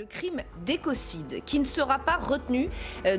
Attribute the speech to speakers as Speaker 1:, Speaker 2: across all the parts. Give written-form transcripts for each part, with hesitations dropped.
Speaker 1: crime d'écocide, qui ne sera pas retenu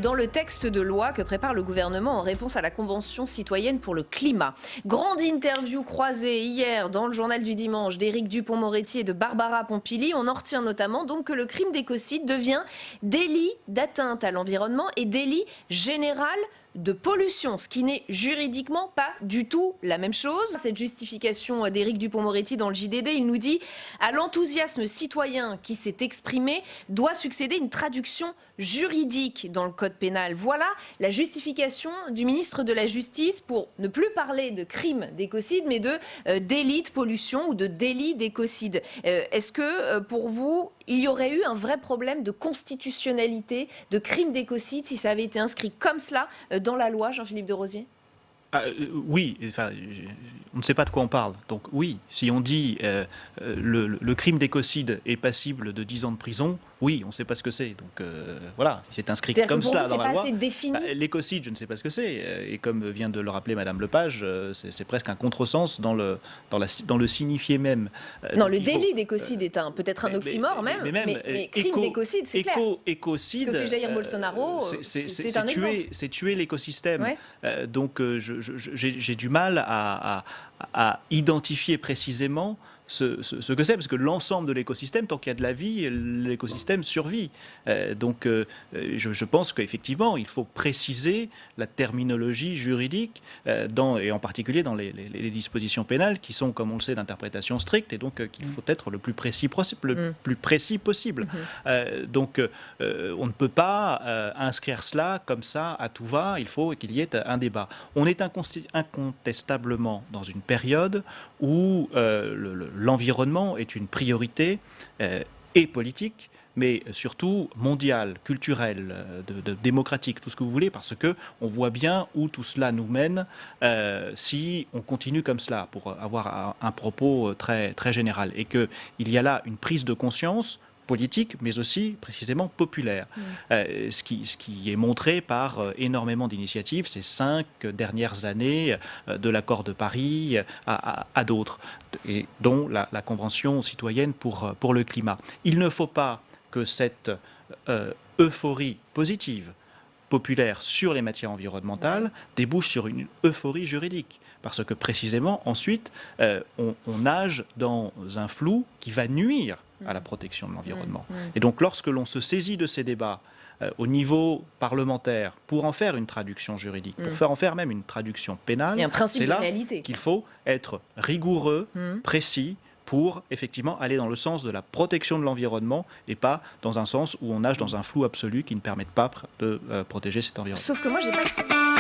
Speaker 1: dans le texte de loi que prépare le gouvernement en réponse à la Convention citoyenne pour le climat. Grande interview croisée hier dans le journal du dimanche d'Éric Dupond-Moretti et de Barbara Pompili. On en retient notamment donc que le crime d'écocide devient délit d'atteinte à l'environnement et délit général de pollution, ce qui n'est juridiquement pas du tout la même chose. Cette justification d'Éric Dupond-Moretti dans le JDD, il nous dit « À l'enthousiasme citoyen qui s'est exprimé doit succéder une traduction juridique dans le code pénal ». Voilà la justification du ministre de la Justice pour ne plus parler de crime d'écocide, mais de délit de pollution ou de délit d'écocide. Est-ce que, pour vous, il y aurait eu un vrai problème de constitutionnalité de crime d'écocide si ça avait été inscrit comme cela dans la loi, Jean-Philippe de Rosier?
Speaker 2: Oui, enfin, on ne sait pas de quoi on parle. Donc oui, si on dit le crime d'écocide est passible de 10 ans de prison, oui, on ne sait pas ce que c'est. Donc voilà, c'est inscrit comme cela dans la loi. L'écocide, je ne sais pas ce que c'est. Et comme vient de le rappeler Madame Lepage, c'est presque un contresens dans le signifié même.
Speaker 1: Non, le délit d'écocide est peut-être un oxymore même, mais crime d'écocide, c'est clair.
Speaker 2: Écocide,
Speaker 1: ce que fait Jair Bolsonaro, c'est un exemple.
Speaker 2: C'est tuer l'écosystème. Ouais. Donc j'ai du mal à identifier précisément ce que c'est, parce que l'ensemble de l'écosystème, tant qu'il y a de la vie, l'écosystème survit. Donc je pense qu'effectivement, il faut préciser la terminologie juridique, et en particulier dans les dispositions pénales, qui sont, comme on le sait, d'interprétation stricte, et donc qu'il faut être le plus précis possible. Donc on ne peut pas inscrire cela comme ça à tout va, il faut qu'il y ait un débat. On est incontestablement dans une période où l'environnement est une priorité et politique, mais surtout mondiale, culturelle, démocratique, tout ce que vous voulez, parce qu'on voit bien où tout cela nous mène si on continue comme cela, pour avoir un propos très, très général. Et qu'il y a là une prise de conscience politique, mais aussi précisément populaire. Ce qui est montré par énormément d'initiatives ces 5 dernières années, de l'accord de Paris à d'autres, et dont la Convention citoyenne pour le climat. Il ne faut pas que cette euphorie positive populaire sur les matières environnementales débouche sur une euphorie juridique. Parce que précisément, ensuite, on nage dans un flou qui va nuire à la protection de l'environnement. Et donc, lorsque l'on se saisit de ces débats au niveau parlementaire pour en faire une traduction juridique, pour en faire même une traduction pénale, c'est là qu'il faut être rigoureux, précis, pour effectivement aller dans le sens de la protection de l'environnement et pas dans un sens où on nage dans un flou absolu qui ne permet pas de protéger cet environnement.
Speaker 1: Sauf que moi, j'ai pas...